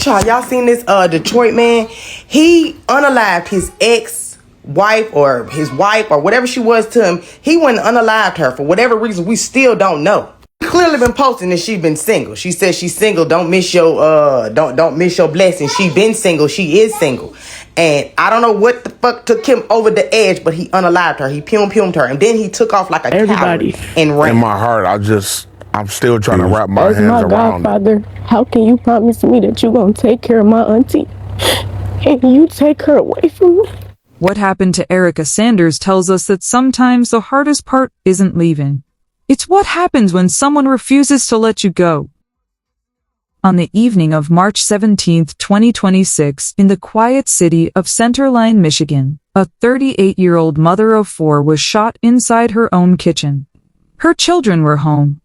Y'all seen this Detroit man? He unalived his ex-wife or his wife or whatever she was to him. He went and unalived her for whatever reason we still don't know. Clearly been posting that she's been single. She says she's single. Don't miss your don't miss your blessing. She been single. She is single. And I don't know what the fuck took him over the edge, but he unalived her. He pumed her, and then he took off like a coward and ran. In my heart, I'm still trying to wrap my hands around it. As my godfather, how can you promise me that you're gonna take care of my auntie and you take her away from me? What happened to Erica Sanders tells us that sometimes the hardest part isn't leaving. It's what happens when someone refuses to let you go. On the evening of March 17, 2026, in the quiet city of Centerline, Michigan, a 38-year-old mother of 4 was shot inside her own kitchen. Her children were home.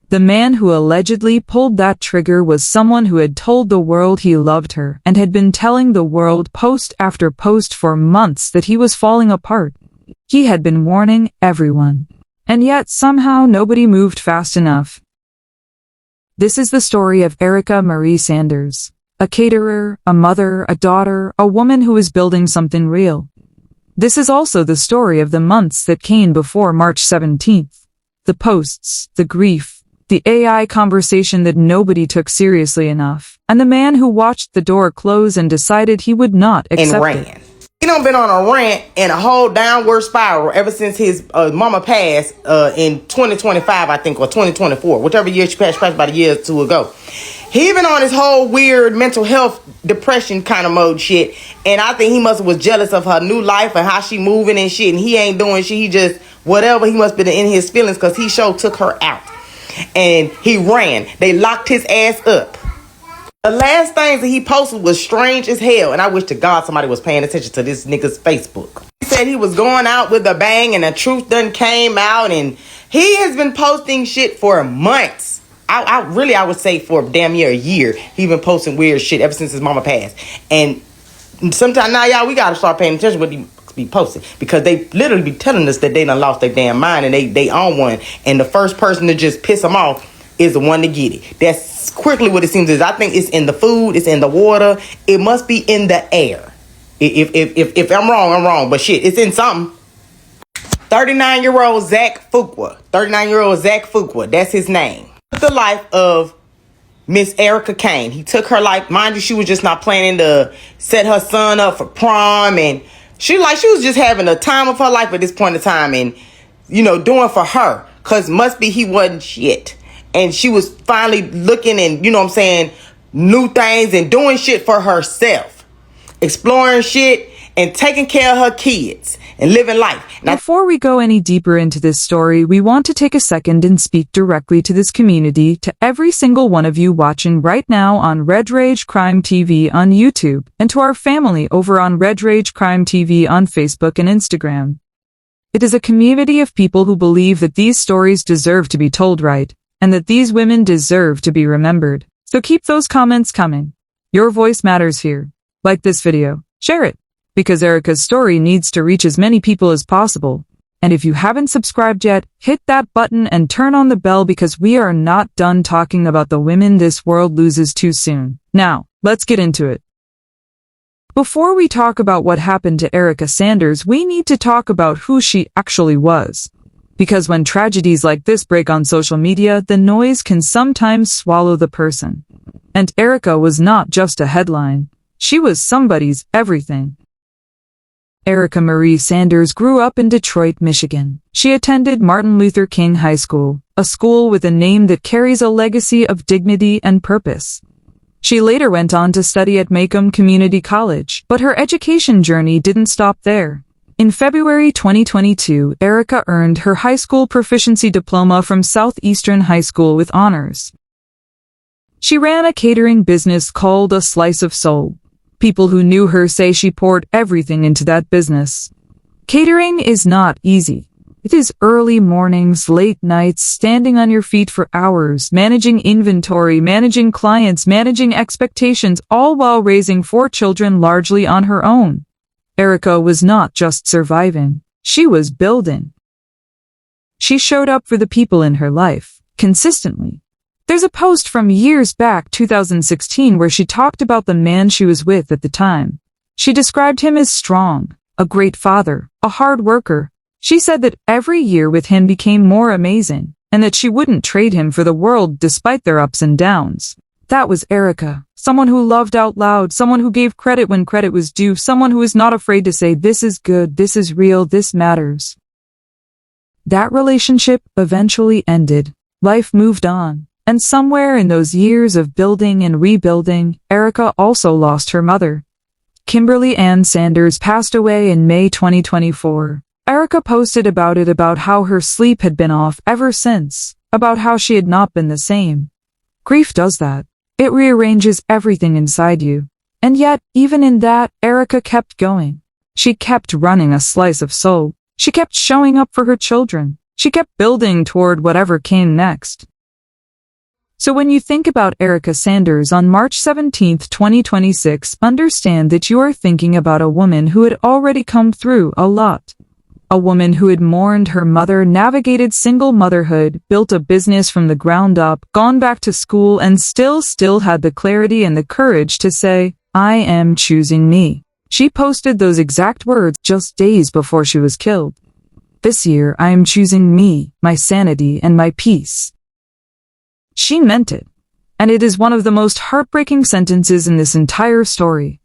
The man who allegedly pulled that trigger was someone who had told the world he loved her and had been telling the world post after post for months that he was falling apart. He had been warning everyone. And yet somehow nobody moved fast enough. This is the story of Erica Marie Sanders, a caterer, a mother, a daughter, a woman who is building something real. This is also the story of the months that came before March 17th. The posts, the grief, the AI conversation that nobody took seriously enough, and the man who watched the door close and decided he would not accept it. He done been on a rant and a whole downward spiral ever since his mama passed in 2025, I think, or 2024, whichever year she passed about a year or two ago. He been on this whole weird mental health depression kind of mode shit, and I think he must was jealous of her new life and how she moving and shit, and he ain't doing shit. He just whatever. He must be in his feelings because he sure took her out, and he ran. They locked his ass up. The last things that he posted was strange as hell, and I wish to God somebody was paying attention to this nigga's Facebook. He said he was going out with a bang and the truth done came out, and he has been posting shit for months. I would say for damn near a year. He been posting weird shit ever since his mama passed. And sometimes now, y'all, we gotta start paying attention to what he be posting, because they literally be telling us that they done lost their damn mind and they on one, and the first person to just piss them off is the one to get it. That's quickly what it seems is. I think it's in the food, it's in the water, it must be in the air. If I'm wrong, I'm wrong, but shit, it's in something. 39-year-old Zach Fuqua. 39-year-old Zach Fuqua, that's his name. The life of Miss Erica Kane. He took her life. Mind you, she was just not planning to set her son up for prom, and she was just having a time of her life at this point in time, and doing for her, cause must be he wasn't shit. And she was finally looking and, new things and doing shit for herself. Exploring shit and taking care of her kids and living life. Now, before we go any deeper into this story, we want to take a second and speak directly to this community, to every single one of you watching right now on Red Rage Crime TV on YouTube, and to our family over on Red Rage Crime TV on Facebook and Instagram. It is a community of people who believe that these stories deserve to be told right, and that these women deserve to be remembered. So keep those comments coming. Your voice matters here. Like this video, share it, because Erica's story needs to reach as many people as possible. And if you haven't subscribed yet, hit that button and turn on the bell, because we are not done talking about the women this world loses too soon. Now, let's get into it. Before we talk about what happened to Erica Sanders, we need to talk about who she actually was. Because when tragedies like this break on social media, the noise can sometimes swallow the person. And Erica was not just a headline. She was somebody's everything. Erica Marie Sanders grew up in Detroit, Michigan. She attended Martin Luther King High School, a school with a name that carries a legacy of dignity and purpose. She later went on to study at Macomb Community College, but her education journey didn't stop there. In February 2022, Erica earned her high school proficiency diploma from Southeastern High School with honors. She ran a catering business called A Slice of Soul. People who knew her say she poured everything into that business. Catering is not easy. It is early mornings, late nights, standing on your feet for hours, managing inventory, managing clients, managing expectations, all while raising 4 children largely on her own. Erica was not just surviving, she was building. She showed up for the people in her life, consistently. There's a post from years back, 2016, where she talked about the man she was with at the time. She described him as strong, a great father, a hard worker. She said that every year with him became more amazing, and that she wouldn't trade him for the world despite their ups and downs. That was Erica, someone who loved out loud, someone who gave credit when credit was due, someone who was not afraid to say, this is good, this is real, this matters. That relationship eventually ended. Life moved on. And somewhere in those years of building and rebuilding, Erica also lost her mother. Kimberly Ann Sanders passed away in May 2024. Erica posted about how her sleep had been off ever since, about how she had not been the same. Grief does that. It rearranges everything inside you. And yet, even in that, Erica kept going. She kept running a slice of soul. She kept showing up for her children. She kept building toward whatever came next. So when you think about Erica Sanders on March 17, 2026, understand that you are thinking about a woman who had already come through a lot. A woman who had mourned her mother, navigated single motherhood, built a business from the ground up, gone back to school, and still had the clarity and the courage to say, I am choosing me. She posted those exact words just days before she was killed. This year, I am choosing me, my sanity, and my peace. She meant it, and it is one of the most heartbreaking sentences in this entire story.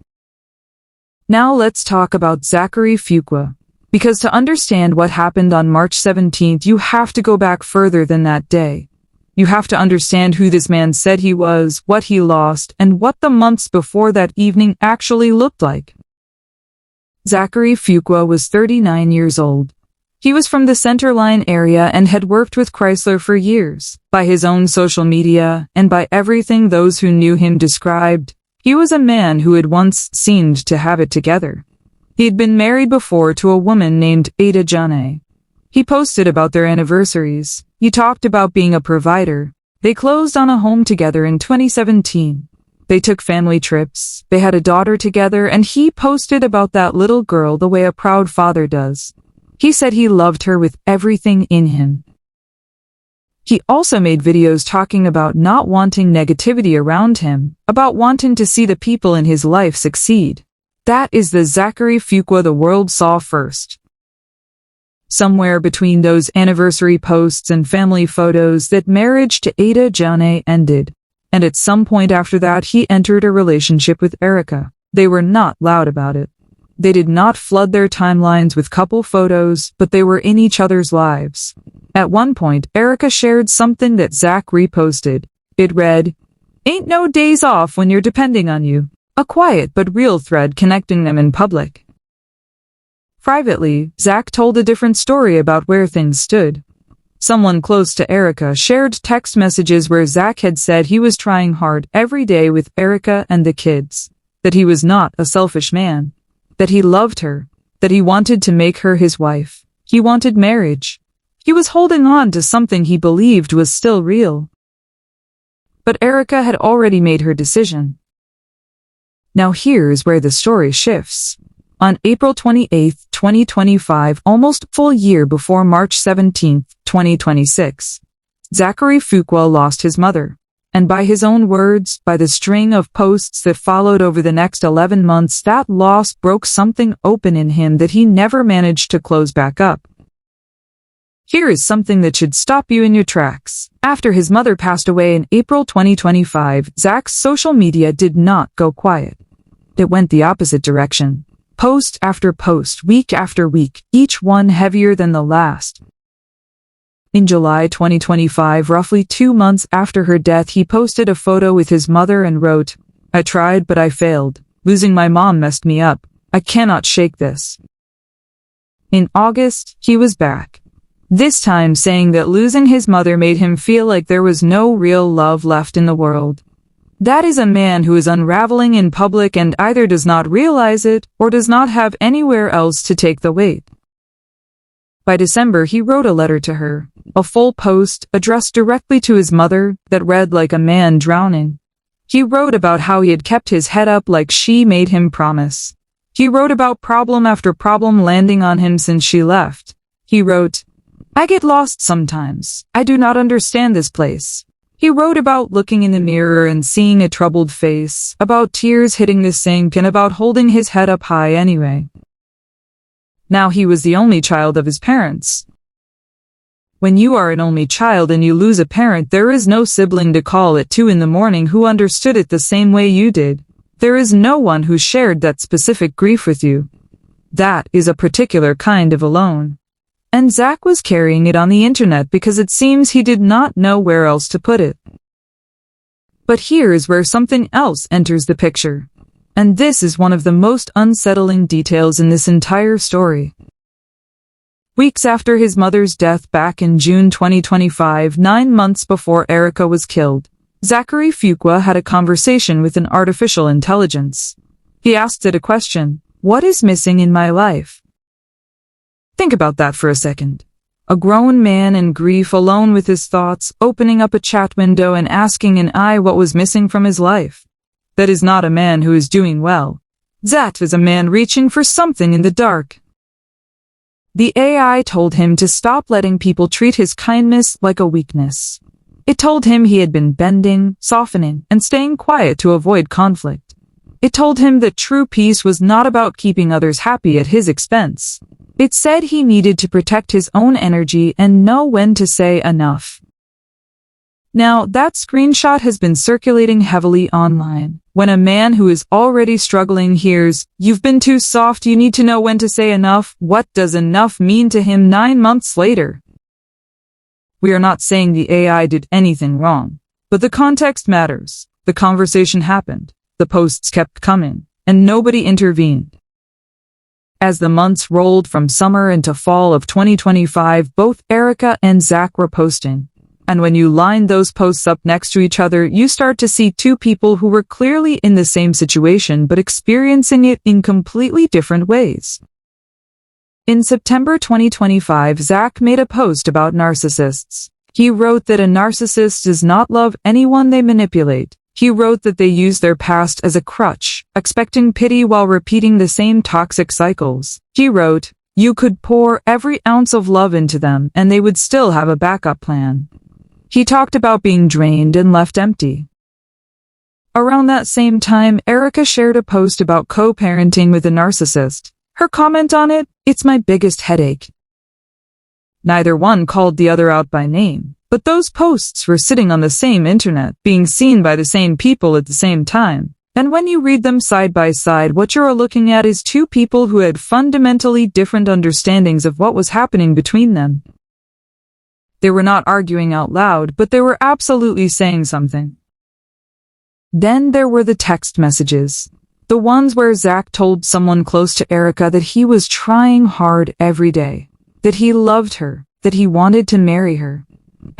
Now let's talk about Zachary Fuqua, because to understand what happened on March 17th, you have to go back further than that day. You have to understand who this man said he was, what he lost, and what the months before that evening actually looked like. Zachary Fuqua was 39 years old. He was from the Centerline area and had worked with Chrysler for years. By his own social media, and by everything those who knew him described, he was a man who had once seemed to have it together. He had been married before to a woman named Ada Jane. He posted about their anniversaries. He talked about being a provider. They closed on a home together in 2017. They took family trips. They had a daughter together, and he posted about that little girl the way a proud father does. He said he loved her with everything in him. He also made videos talking about not wanting negativity around him, about wanting to see the people in his life succeed. That is the Zachary Fuqua the world saw first. Somewhere between those anniversary posts and family photos, that marriage to Ada Jane ended. And at some point after that, he entered a relationship with Erica. They were not loud about it. They did not flood their timelines with couple photos, but they were in each other's lives. At one point, Erica shared something that Zach reposted. It read, "Ain't no days off when you're depending on you." A quiet but real thread connecting them in public. Privately, Zach told a different story about where things stood. Someone close to Erica shared text messages where Zach had said he was trying hard every day with Erica and the kids, that he was not a selfish man, that he loved her, that he wanted to make her his wife. He wanted marriage. He was holding on to something he believed was still real. But Erica had already made her decision. Now here's where the story shifts. On April 28, 2025, almost a full year before March 17, 2026, Zachary Fuqua lost his mother. And by his own words, by the string of posts that followed over the next 11 months, that loss broke something open in him that he never managed to close back up. Here is something that should stop you in your tracks. After his mother passed away in April 2025, Zach's social media did not go quiet. It went the opposite direction. Post after post, week after week, each one heavier than the last. In July 2025, roughly 2 months after her death, he posted a photo with his mother and wrote, "I tried, but I failed. Losing my mom messed me up. I cannot shake this." In August, he was back. This time saying that losing his mother made him feel like there was no real love left in the world. That is a man who is unraveling in public and either does not realize it or does not have anywhere else to take the weight. By December, he wrote a letter to her, a full post addressed directly to his mother that read like a man drowning. He wrote about how he had kept his head up like she made him promise. He wrote about problem after problem landing on him since she left. He wrote, "I get lost sometimes. I do not understand this place. He wrote about looking in the mirror and seeing a troubled face, about tears hitting the sink, and about holding his head up high anyway. Now he was the only child of his parents. When you are an only child and you lose a parent, there is no sibling to call at 2 a.m. who understood it the same way you did. There is no one who shared that specific grief with you. That is a particular kind of alone. And Zach was carrying it on the internet because it seems he did not know where else to put it. But here is where something else enters the picture. And this is one of the most unsettling details in this entire story. Weeks after his mother's death back in June 2025, 9 months before Erica was killed, Zachary Fuqua had a conversation with an artificial intelligence. He asked it a question: "What is missing in my life?" Think about that for a second. A grown man in grief, alone with his thoughts, opening up a chat window and asking an AI what was missing from his life. That is not a man who is doing well. That is a man reaching for something in the dark. The AI told him to stop letting people treat his kindness like a weakness. It told him he had been bending, softening, and staying quiet to avoid conflict. It told him that true peace was not about keeping others happy at his expense. It said he needed to protect his own energy and know when to say enough. Now, that screenshot has been circulating heavily online. When a man who is already struggling hears, "You've been too soft, you need to know when to say enough," what does enough mean to him 9 months later? We are not saying the AI did anything wrong, but the context matters. The conversation happened, the posts kept coming, and nobody intervened. As the months rolled from summer into fall of 2025, both Erica and Zach were posting. And when you line those posts up next to each other, you start to see two people who were clearly in the same situation but experiencing it in completely different ways. In September 2025, Zach made a post about narcissists. He wrote that a narcissist does not love anyone they manipulate. He wrote that they use their past as a crutch, expecting pity while repeating the same toxic cycles. He wrote, "You could pour every ounce of love into them and they would still have a backup plan." He talked about being drained and left empty. Around that same time, Erica shared a post about co-parenting with a narcissist. Her comment on it: "It's my biggest headache." Neither one called the other out by name, but those posts were sitting on the same internet, being seen by the same people at the same time. And when you read them side by side, what you're looking at is two people who had fundamentally different understandings of what was happening between them. They were not arguing out loud, but they were absolutely saying something. Then there were the text messages. The ones where Zach told someone close to Erica that he was trying hard every day, that he loved her, that he wanted to marry her.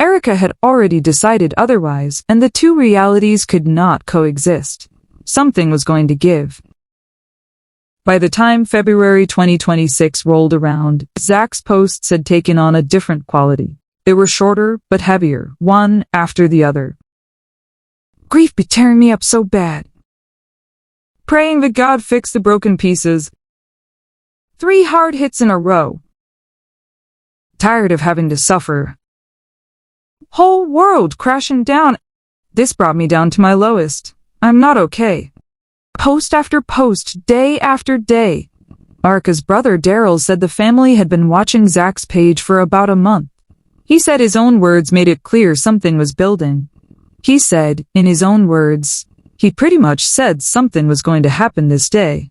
Erica had already decided otherwise, and the two realities could not coexist. Something was going to give. By the time February 2026 rolled around, Zach's posts had taken on a different quality. They were shorter, but heavier, one after the other. "Grief be tearing me up so bad. Praying that God fix the broken pieces. 3 hard hits in a row. Tired of having to suffer. Whole world crashing down. This brought me down to my lowest. I'm not okay." Post after post, day after day. Erica's brother Daryl said the family had been watching Zach's page for about a month. He said his own words made it clear something was building. He said, in his own words, he pretty much said something was going to happen this day.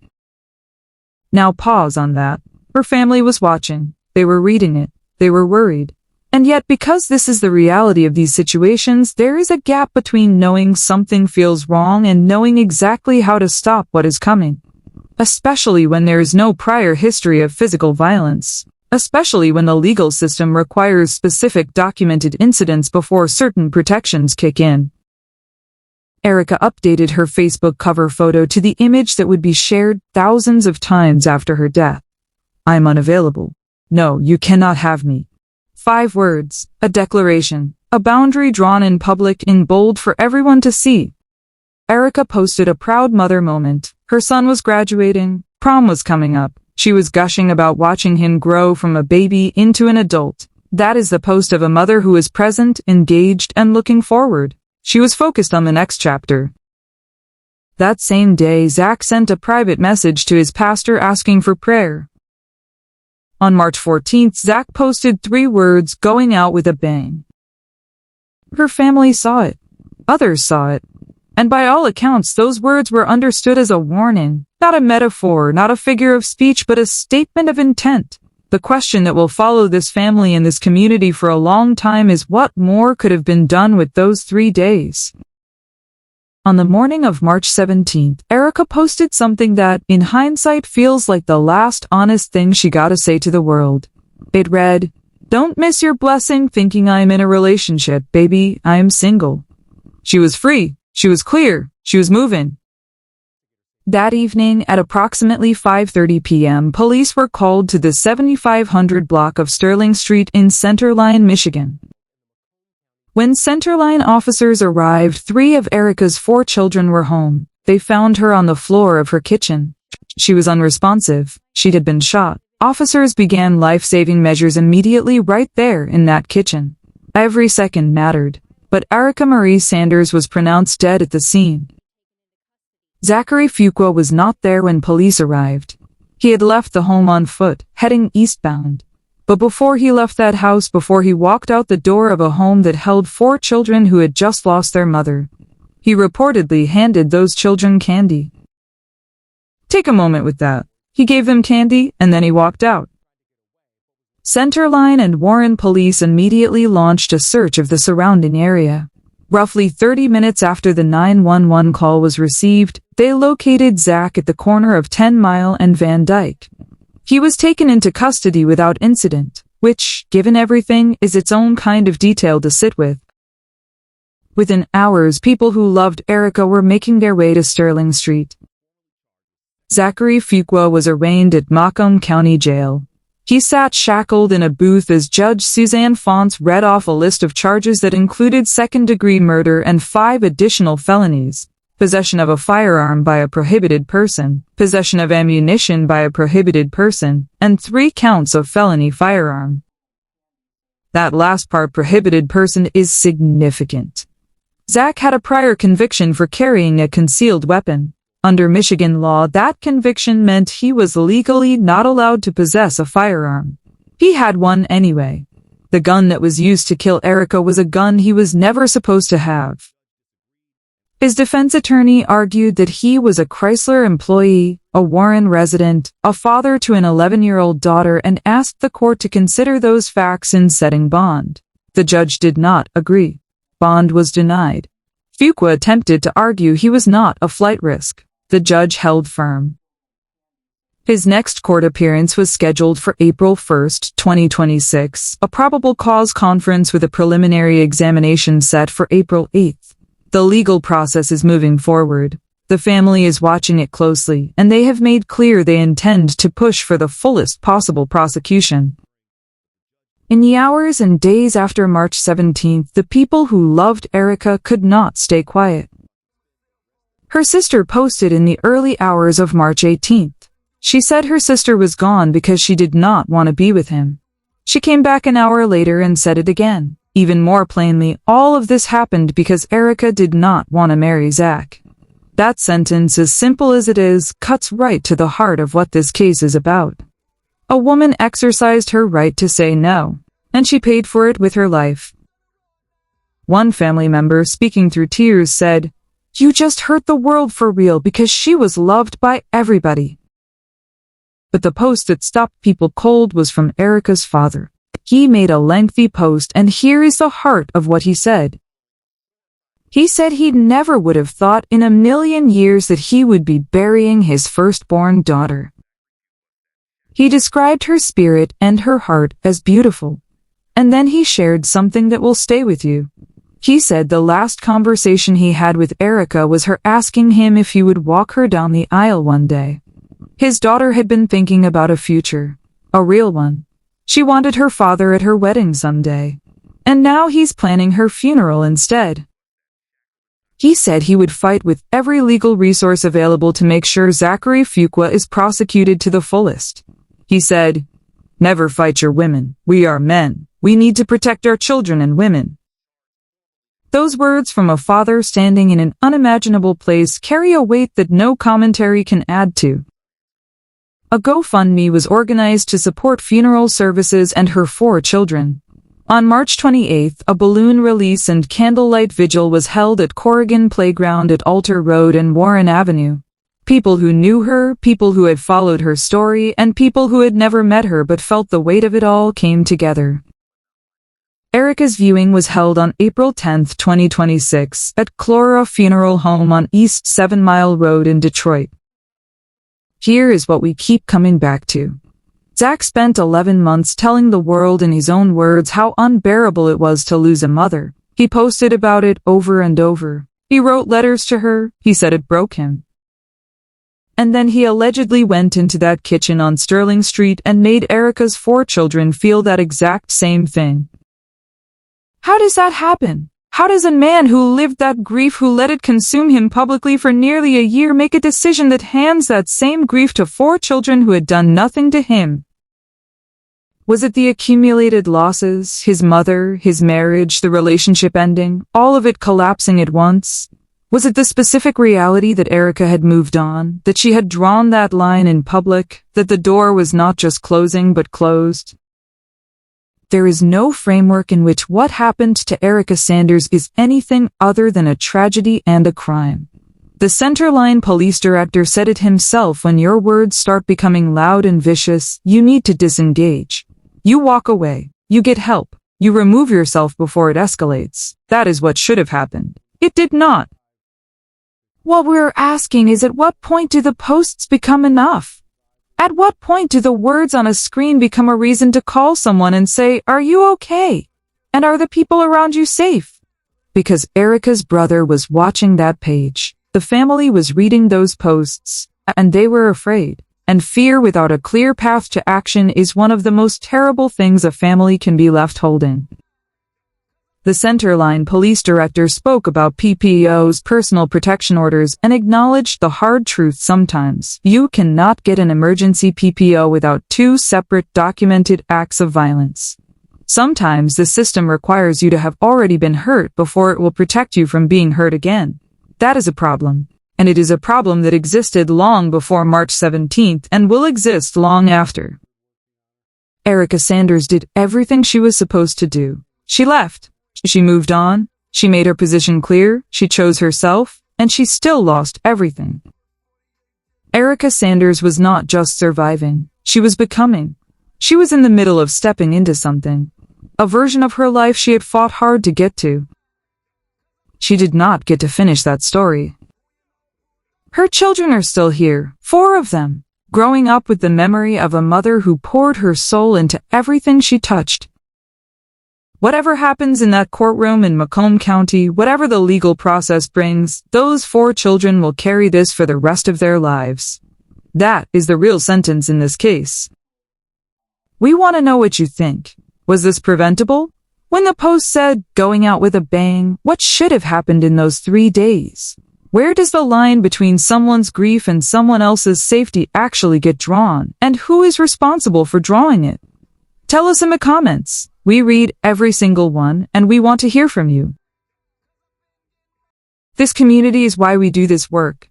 Now pause on that. Her family was watching. They were reading it. They were worried. And yet, because this is the reality of these situations, there is a gap between knowing something feels wrong and knowing exactly how to stop what is coming. Especially when there is no prior history of physical violence. Especially when the legal system requires specific documented incidents before certain protections kick in. Erica updated her Facebook cover photo to the image that would be shared thousands of times after her death. "I'm unavailable. No, you cannot have me." 5 words, a declaration, a boundary drawn in public in bold for everyone to see. Erica posted a proud mother moment. Her son was graduating, prom was coming up. She was gushing about watching him grow from a baby into an adult. That is the post of a mother who is present, engaged, and looking forward. She was focused on the next chapter. That same day, Zach sent a private message to his pastor asking for prayer. On March 14th, Zach posted 3 words, "going out with a bang." Her family saw it. Others saw it. And by all accounts, those words were understood as a warning, not a metaphor, not a figure of speech, but a statement of intent. The question that will follow this family and this community for a long time is what more could have been done with those 3 days? On the morning of March 17th, Erica posted something that, in hindsight, feels like the last honest thing she got to say to the world. It read, "Don't miss your blessing thinking I'm in a relationship, baby, I'm single." She was free, she was clear, she was moving. That evening, at approximately 5:30 p.m., police were called to the 7500 block of Sterling Street in Centerline, Michigan. When Centerline officers arrived, 3 of Erica's 4 children were home. They found her on the floor of her kitchen. She was unresponsive. She had been shot. Officers began life-saving measures immediately right there in that kitchen. Every second mattered. But Erica Marie Sanders was pronounced dead at the scene. Zachary Fuqua was not there when police arrived. He had left the home on foot, heading eastbound. But before he left that house, before he walked out the door of a home that held 4 children who had just lost their mother, he reportedly handed those children candy. Take a moment with that. He gave them candy, and then he walked out. Centerline and Warren police immediately launched a search of the surrounding area. Roughly 30 minutes after the 911 call was received, they located Zach at the corner of 10 Mile and Van Dyke. He was taken into custody without incident, which, given everything, is its own kind of detail to sit with. Within hours, people who loved Erica were making their way to Sterling Street. Zachary Fuqua was arraigned at Macomb County Jail. He sat shackled in a booth as Judge Suzanne Fonts read off a list of charges that included second-degree murder and 5 additional felonies: possession of a firearm by a prohibited person, possession of ammunition by a prohibited person, and 3 counts of felony firearm. That last part, prohibited person, is significant. Zach had a prior conviction for carrying a concealed weapon. Under Michigan law, that conviction meant he was legally not allowed to possess a firearm. He had one anyway. The gun that was used to kill Erica was a gun he was never supposed to have. His defense attorney argued that he was a Chrysler employee, a Warren resident, a father to an 11-year-old daughter, and asked the court to consider those facts in setting bond. The judge did not agree. Bond was denied. Fuqua attempted to argue he was not a flight risk. The judge held firm. His next court appearance was scheduled for April 1, 2026, a probable cause conference with a preliminary examination set for April 8. The legal process is moving forward. The family is watching it closely, and they have made clear they intend to push for the fullest possible prosecution. In the hours and days after March 17th, the people who loved Erica could not stay quiet. Her sister posted in the early hours of March 18th. She said her sister was gone because she did not want to be with him. She came back an hour later and said it again. Even more plainly, all of this happened because Erica did not want to marry Zach. That sentence, as simple as it is, cuts right to the heart of what this case is about. A woman exercised her right to say no, and she paid for it with her life. One family member, speaking through tears, said, "You just hurt the world for real because she was loved by everybody." But the post that stopped people cold was from Erica's father. He made a lengthy post, and here is the heart of what he said. He said he never would have thought in a million years that he would be burying his firstborn daughter. He described her spirit and her heart as beautiful. And then he shared something that will stay with you. He said the last conversation he had with Erica was her asking him if he would walk her down the aisle one day. His daughter had been thinking about a future, a real one. She wanted her father at her wedding someday. And now he's planning her funeral instead. He said he would fight with every legal resource available to make sure Zachary Fuqua is prosecuted to the fullest. He said, "Never fight your women. We are men. We need to protect our children and women. Those words from a father standing in an unimaginable place carry a weight that no commentary can add to. A GoFundMe was organized to support funeral services and her 4 children. On March 28th, a balloon release and candlelight vigil was held at Corrigan Playground at Alter Road and Warren Avenue. People who knew her, people who had followed her story, and people who had never met her but felt the weight of it all came together. Erica's viewing was held on April 10, 2026, at Clora Funeral Home on East 7 Mile Road in Detroit. Here is what we keep coming back to. Zach spent 11 months telling the world in his own words how unbearable it was to lose a mother. He posted about it over and over. He wrote letters to her. He said it broke him. And then he allegedly went into that kitchen on Sterling Street and made Erica's 4 children feel that exact same thing. How does that happen? How does a man who lived that grief, who let it consume him publicly for nearly a year, make a decision that hands that same grief to 4 children who had done nothing to him? Was it the accumulated losses, his mother, his marriage, the relationship ending, all of it collapsing at once? Was it the specific reality that Erica had moved on, that she had drawn that line in public, that the door was not just closing but closed? There is no framework in which what happened to Erica Sanders is anything other than a tragedy and a crime. The Centerline police director said it himself: when your words start becoming loud and vicious, you need to disengage. You walk away. You get help. You remove yourself before it escalates. That is what should have happened. It did not. What we're asking is, at what point do the posts become enough? At what point do the words on a screen become a reason to call someone and say, "Are you okay? And are the people around you safe?" Because Erica's brother was watching that page. The family was reading those posts, and they were afraid. And fear without a clear path to action is one of the most terrible things a family can be left holding. The Centerline police director spoke about PPO's personal protection orders and acknowledged the hard truth: sometimes you cannot get an emergency PPO without 2 separate documented acts of violence. Sometimes the system requires you to have already been hurt before it will protect you from being hurt again. That is a problem. And it is a problem that existed long before March 17th and will exist long after. Erica Sanders did everything she was supposed to do. She left. She moved on. She made her position clear. She chose herself. And she still lost everything. Erica Sanders was not just surviving. She was becoming. She was in the middle of stepping into something. A version of her life she had fought hard to get to. She did not get to finish that story. Her children are still here, 4 of them, growing up with the memory of a mother who poured her soul into everything she touched. Whatever happens in that courtroom in Macomb County, whatever the legal process brings, those 4 children will carry this for the rest of their lives. That is the real sentence in this case. We want to know what you think. Was this preventable? When the Post said, "going out with a bang," what should have happened in those 3 days? Where does the line between someone's grief and someone else's safety actually get drawn? And who is responsible for drawing it? Tell us in the comments. We read every single one, and we want to hear from you. This community is why we do this work.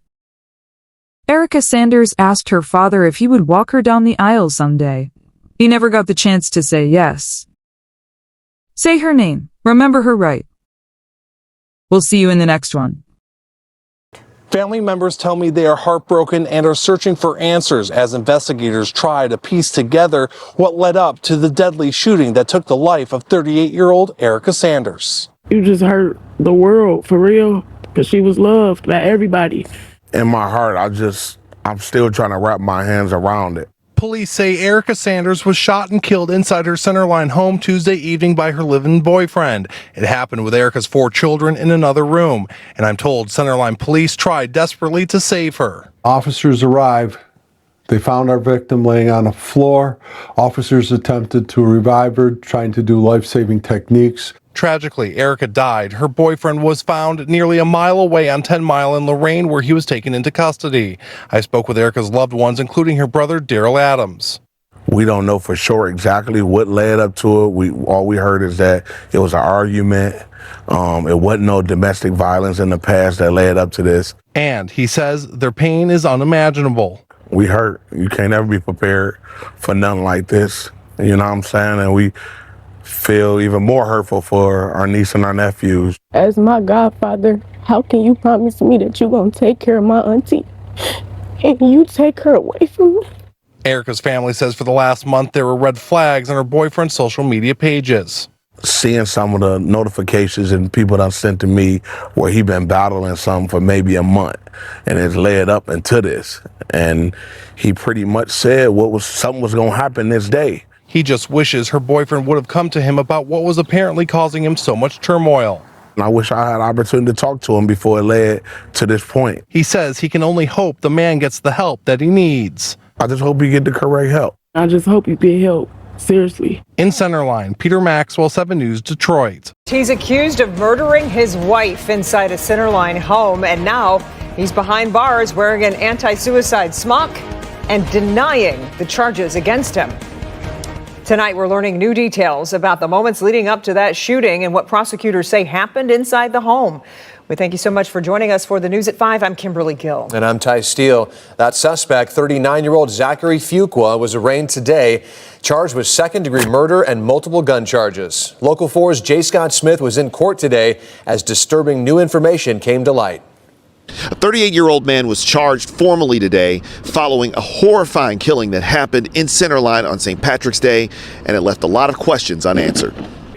Erica Sanders asked her father if he would walk her down the aisle someday. He never got the chance to say yes. Say her name. Remember her right. We'll see you in the next one. Family members tell me they are heartbroken and are searching for answers as investigators try to piece together what led up to the deadly shooting that took the life of 38-year-old Erica Sanders. You just hurt the world, for real, because she was loved by everybody. In my heart, I'm still trying to wrap my hands around it. Police say Erica Sanders was shot and killed inside her Centerline home Tuesday evening by her live-in boyfriend. It happened with Erica's 4 children in another room, and I'm told Centerline police tried desperately to save her. Officers arrived. They found our victim laying on a floor. Officers attempted to revive her, trying to do life-saving techniques. Tragically, Erica died. Her boyfriend was found nearly a mile away on 10 Mile in Lorain, where he was taken into custody. I spoke with Erica's loved ones, including her brother, Daryl Adams. We don't know for sure exactly what led up to it. All we heard is that it was an argument. It wasn't no domestic violence in the past that led up to this. And he says their pain is unimaginable. We hurt. You can't ever be prepared for nothing like this. You know what I'm saying? And we feel even more hurtful for our niece and our nephews. As my godfather, how can you promise me that you're going to take care of my auntie and you take her away from me? Erica's family says for the last month there were red flags on her boyfriend's social media pages. Seeing some of the notifications and people that sent to me where he been battling something for maybe a month and it's led up into this. And he pretty much said something was going to happen this day. He just wishes her boyfriend would have come to him about what was apparently causing him so much turmoil. And I wish I had an opportunity to talk to him before it led to this point. He says he can only hope the man gets the help that he needs. I just hope he get the correct help. I just hope you get help. Seriously. In Centerline, Peter Maxwell, 7 News, Detroit. He's accused of murdering his wife inside a Centerline home, and now he's behind bars wearing an anti-suicide smock and denying the charges against him. Tonight, we're learning new details about the moments leading up to that shooting and what prosecutors say happened inside the home. We thank you so much for joining us for the News at 5. I'm Kimberly Gill. And I'm Ty Steele. That suspect, 39-year-old Zachary Fuqua, was arraigned today, charged with second-degree murder and multiple gun charges. Local 4's J. Scott Smith was in court today as disturbing new information came to light. A 38-year-old man was charged formally today following a horrifying killing that happened in Centerline on St. Patrick's Day, and it left a lot of questions unanswered.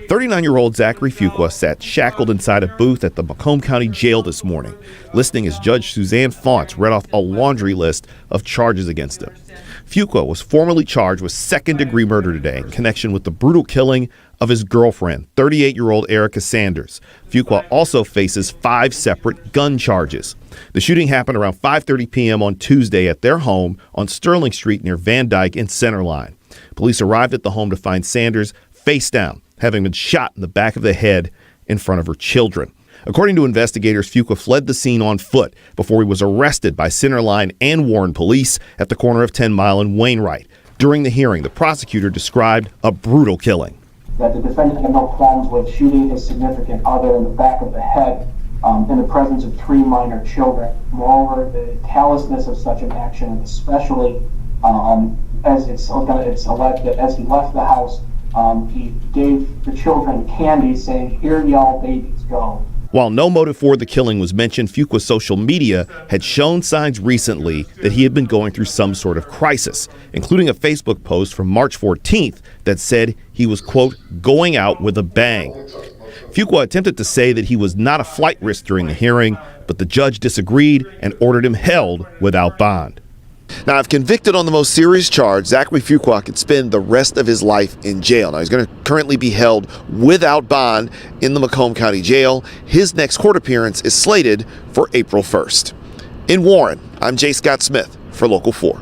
39-year-old Zachary Fuqua sat shackled inside a booth at the Macomb County Jail this morning, listening as Judge Suzanne Fonts read off a laundry list of charges against him. Fuqua was formally charged with second-degree murder today in connection with the brutal killing of his girlfriend, 38-year-old Erica Sanders. Fuqua also faces 5 separate gun charges. The shooting happened around 5:30 p.m. on Tuesday at their home on Sterling Street near Van Dyke in Centerline. Police arrived at the home to find Sanders face down, having been shot in the back of the head in front of her children. According to investigators, Fuqua fled the scene on foot before he was arrested by Centerline and Warren police at the corner of 10 Mile and Wainwright. During the hearing, the prosecutor described a brutal killing. That the defendant had no qualms with shooting his significant other in the back of the head in the presence of 3 minor children. Moreover, the callousness of such an action, especially as it's alleged that as he left the house, he gave the children candy saying, "Here y'all babies go." While no motive for the killing was mentioned, Fuqua's social media had shown signs recently that he had been going through some sort of crisis, including a Facebook post from March 14th that said he was, quote, going out with a bang. Fuqua attempted to say that he was not a flight risk during the hearing, but the judge disagreed and ordered him held without bond. Now, if convicted on the most serious charge, Zachary Fuqua could spend the rest of his life in jail. Now, he's going to currently be held without bond in the Macomb County Jail. His next court appearance is slated for April 1st. In Warren, I'm J. Scott Smith for Local 4.